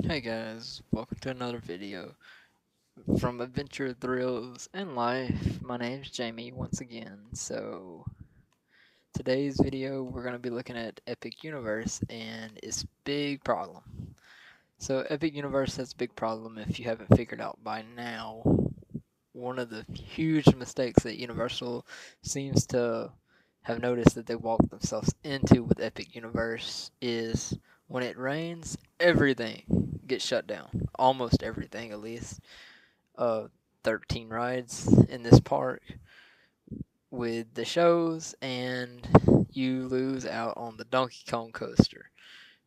Hey guys, welcome to another video from Adventure, Thrills, and Life. My name's Jamie once again. So, today's video we're going to be looking at Epic Universe and its big problem. So, Epic Universe has a big problem if you haven't figured out by now. One of the huge mistakes that Universal seems to have noticed that they walked themselves into with Epic Universe is when it rains, everything gets shut down. Almost everything, at least. 13 rides in this park with the shows, and you lose out on the Donkey Kong coaster,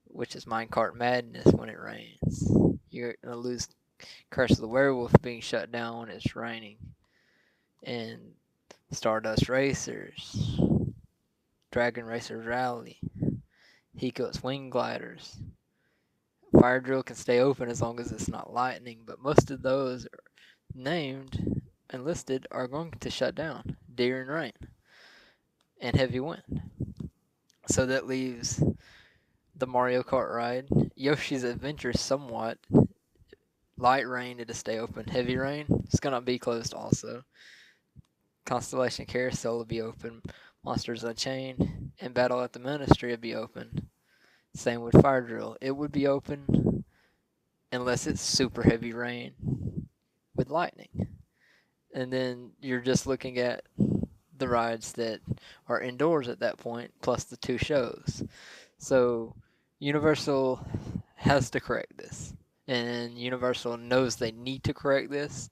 which is Minecart Madness when it rains. You're gonna lose Curse of the Werewolf being shut down when it's raining, and Stardust Racers, Dragon Racers Rally, Hiko's Wing Gliders. Fire Drill can stay open as long as it's not lightning, but most of those named and listed are going to shut down during rain and heavy wind. So that leaves the Mario Kart ride, Yoshi's Adventure somewhat. Light rain, it'll stay open. Heavy rain, it's gonna be closed also. Constellation Carousel will be open. Monsters Unchained and Battle at the Ministry will be open. Same with Fire Drill. It would be open unless it's super heavy rain with lightning. And then you're just looking at the rides that are indoors at that point, plus the two shows. So Universal has to correct this, and Universal knows they need to correct this.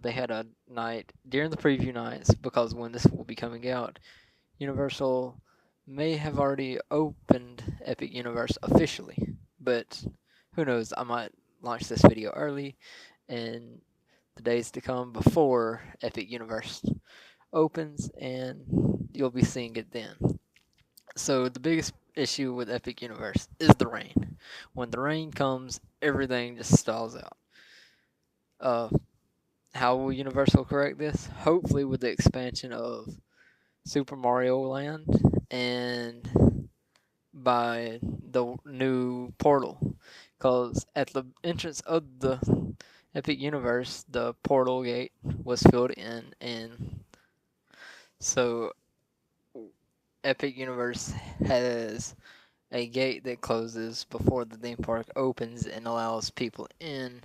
They had a night during the preview nights because when this will be coming out, Universal may have already opened Epic Universe officially, but who knows? I might launch this video early, and the days to come before Epic Universe opens, and you'll be seeing it then. So the biggest issue with Epic Universe is the rain. When the rain comes, everything just stalls out. Uh, how will Universal correct this? Hopefully with the expansion of Super Mario Land and by the new portal. Because at the entrance of the Epic Universe, the portal gate was filled in, and so Epic Universe has a gate that closes before the theme park opens and allows people in.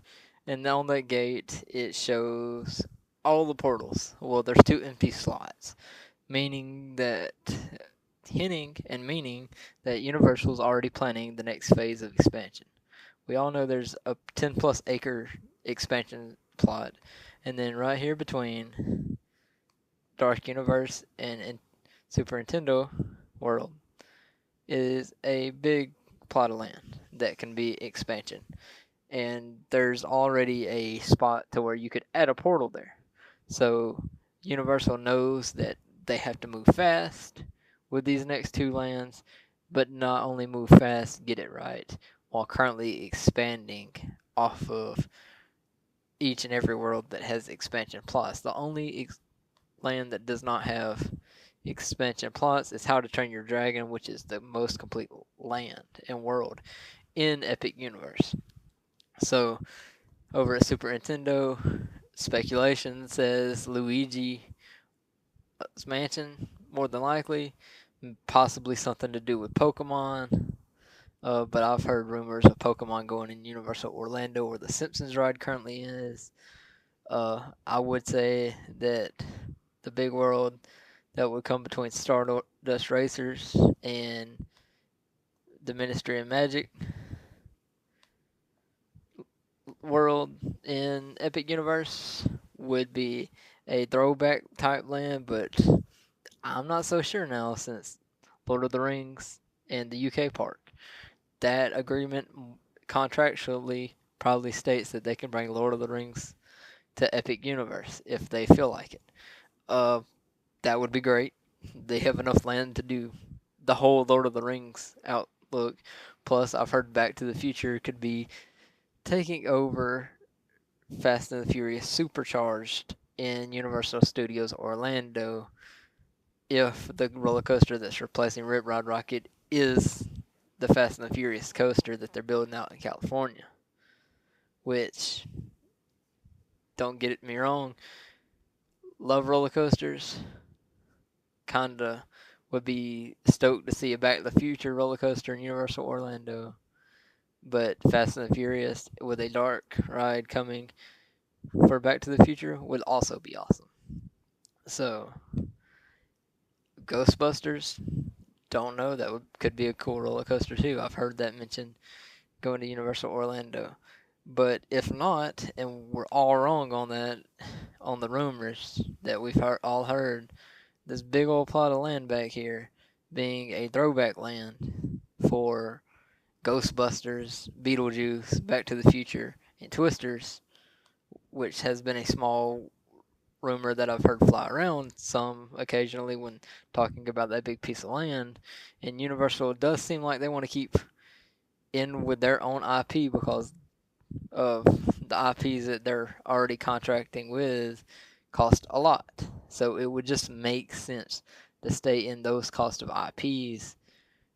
And on that gate, it shows all the portals. Well, there's two empty slots, meaning that hinting and meaning that Universal's already planning the next phase of expansion. We all know there's a 10 plus acre expansion plot, and then right here between Dark Universe and Super Nintendo World is a big plot of land that can be expansion. And there's already a spot to where you could add a portal there. So Universal knows that they have to move fast with these next two lands, but not only move fast, get it right, while currently expanding off of each and every world that has expansion plots. The only land that does not have expansion plots is How to Train Your Dragon, which is the most complete land and world in Epic Universe. So over at Super Nintendo, speculation says Luigi's Mansion, more than likely, possibly something to do with Pokemon. But I've heard rumors of Pokemon going in Universal Orlando, where the Simpsons ride currently is. I would say that the big world that would come between Stardust Racers and the Ministry of Magic world in Epic Universe would be a throwback type land, but I'm not so sure now since Lord of the Rings and the UK park. That agreement contractually probably states that they can bring Lord of the Rings to Epic Universe if they feel like it. Uh, that would be great. They have enough land to do the whole Lord of the Rings outlook. Plus, I've heard Back to the Future could be taking over Fast and the Furious Supercharged in Universal Studios Orlando if the roller coaster that's replacing Rip Rod Rocket is the Fast and the Furious coaster that they're building out in California. which, don't get me wrong, love roller coasters. Kinda would be stoked to see a Back to the Future roller coaster in Universal Orlando. But Fast and the Furious with a dark ride coming for Back to the Future would also be awesome. So, Ghostbusters, don't know. Could be a cool roller coaster too. I've heard that mentioned going to Universal Orlando. But if not, and we're all wrong on that, on the rumors that we've all heard, this big old plot of land back here being a throwback land for Ghostbusters, Beetlejuice, Back to the Future, and Twisters, which has been a small rumor that I've heard fly around some occasionally when talking about that big piece of land. And Universal does seem like they want to keep in with their own IP because of the IPs that they're already contracting with cost a lot. So it would just make sense to stay in those cost of IPs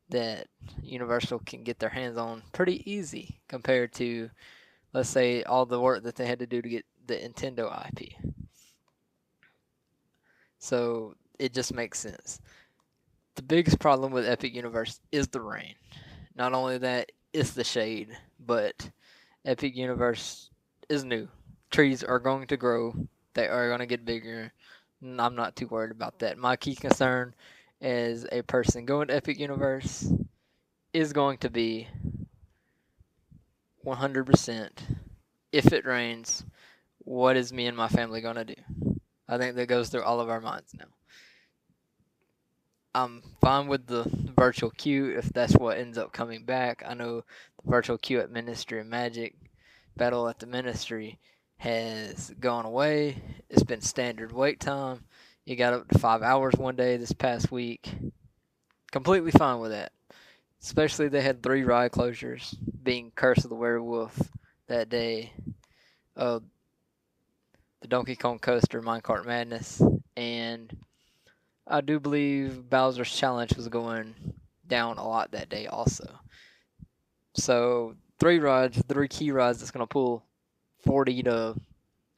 that Universal can get their hands on pretty easy compared to, let's say, all the work that they had to do to get the Nintendo IP. So it just makes sense. The biggest problem with Epic Universe is the rain. Not only that, it's the shade, but Epic Universe is new. Trees are going to grow. They are going to get bigger. I'm not too worried about that. My key concern as a person going to Epic Universe is going to be 100% if it rains, what is me and my family going to do? I think that goes through all of our minds now. I'm fine with the virtual queue if that's what ends up coming back. I know the virtual queue at Ministry of Magic, Battle at the Ministry, has gone away. It's been standard wait time. You got up to 5 hours one day this past week. Completely fine with that. Especially they had 3 ride closures, being Curse of the Werewolf that day, the Donkey Kong Coaster, Minecart Madness, and I do believe Bowser's Challenge was going down a lot that day also. So 3 rides, 3 key rides that's going to pull 40 to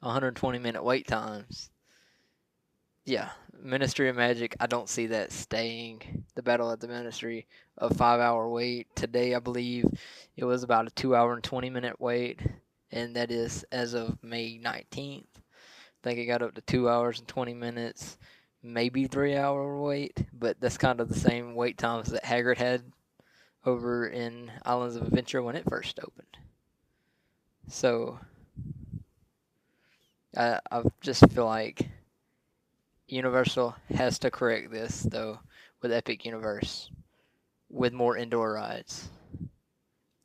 120-minute wait times. Yeah, Ministry of Magic, I don't see that staying. The Battle at the Ministry, a 5-hour wait. Today, I believe it was about a 2-hour and 20-minute wait, and that is as of May 19th. I think it got up to 2 hours and 20 minutes, maybe 3-hour wait, but that's kind of the same wait times that Haggard had over in Islands of Adventure when it first opened. So, I just feel like Universal has to correct this, though, with Epic Universe, with more indoor rides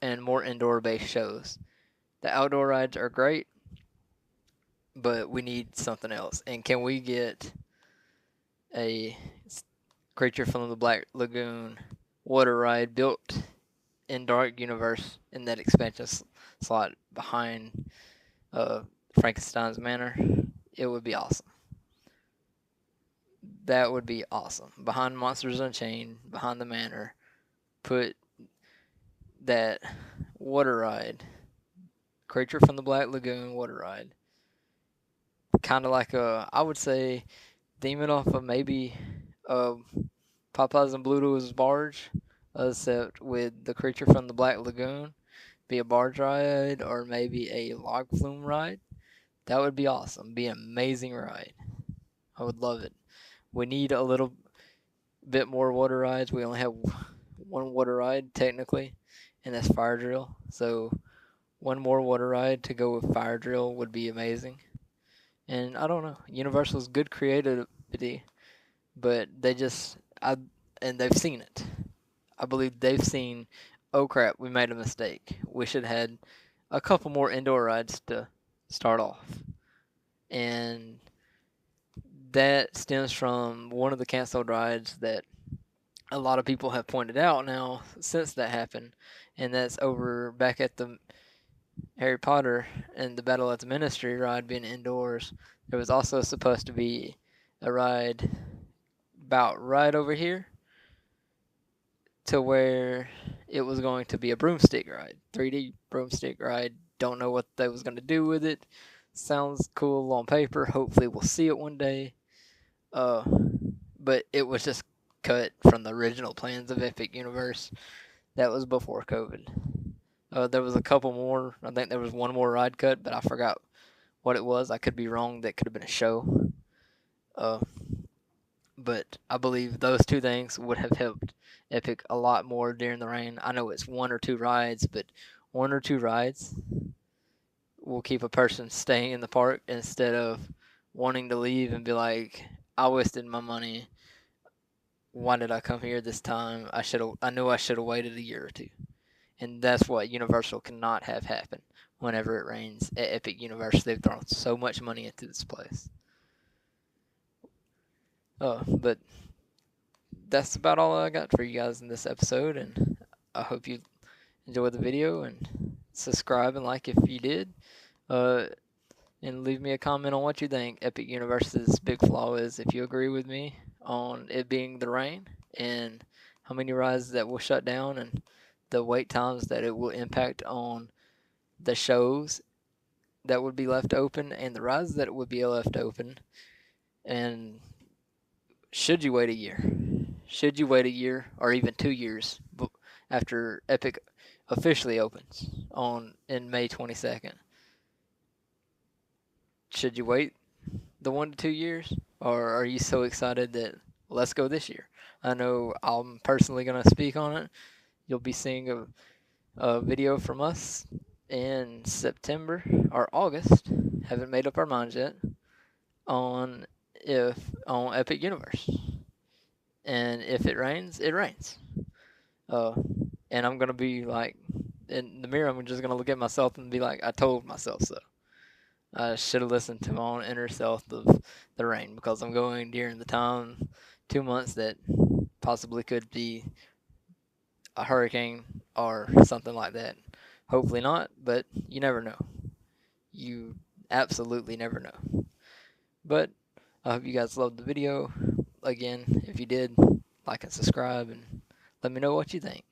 and more indoor-based shows. The outdoor rides are great, but we need something else. And can we get a Creature from the Black Lagoon water ride built in Dark Universe in that expansion slot behind Frankenstein's Manor? It would be awesome. That would be awesome. Behind Monsters Unchained, behind the Manor, put that water ride, Creature from the Black Lagoon water ride. Kind of like I would say, theme it off of maybe Popeyes and Bluto's barge, except with the Creature from the Black Lagoon, be a barge ride or maybe a log flume ride. That would be awesome. Be an amazing ride. I would love it. We need a little bit more water rides. We only have one water ride technically, and that's Fire Drill. So one more water ride to go with Fire Drill would be amazing. And I don't know, Universal's good creativity, but they've seen it. I believe they've seen, oh crap, we made a mistake. We should have had a couple more indoor rides to start off. And that stems from one of the canceled rides that a lot of people have pointed out now since that happened, and that's over back at the Harry Potter and the Battle at the Ministry ride being indoors. There was also supposed to be a ride about right over here to where it was going to be a broomstick ride, 3D broomstick ride don't know what they was gonna do with it. Sounds cool on paper. Hopefully, we'll see it one day. Uh, but it was just cut from the original plans of Epic Universe. That was before COVID. There was a couple more. I think there was one more ride cut, but I forgot what it was. I could be wrong. That could have been a show. Uh, but I believe those two things would have helped Epic a lot more during the rain. I know it's one or two rides, but one or two rides will keep a person staying in the park instead of wanting to leave and be like, I wasted my money. Why did I come here this time? I knew I should have waited a year or two. And that's what Universal cannot have happen whenever it rains at Epic Universe. They've thrown so much money into this place. But that's about all I got for you guys in this episode, and I hope you enjoyed the video, and subscribe and like if you did. And leave me a comment on what you think Epic Universe's big flaw is, if you agree with me on it being the rain, and how many rides that will shut down, and the wait times that it will impact on the shows that would be left open, and the rides that would be left open. And should you wait a year? Should you wait a year or even 2 years after Epic officially opens in May 22nd? Should you wait the 1 to 2 years, or are you so excited that let's go this year? I know I'm personally gonna speak on it. You'll be seeing a video from us in September or August. Haven't made up our minds yet on Epic Universe. And if it rains, it rains. And I'm gonna be like in the mirror. I'm just gonna look at myself and be like, I told myself so. I should have listened to my own inner self of the rain, because I'm going during the time, 2 months that possibly could be a hurricane or something like that. Hopefully not, but you never know. You absolutely never know. But I hope you guys loved the video. Again, if you did, like and subscribe, and let me know what you think.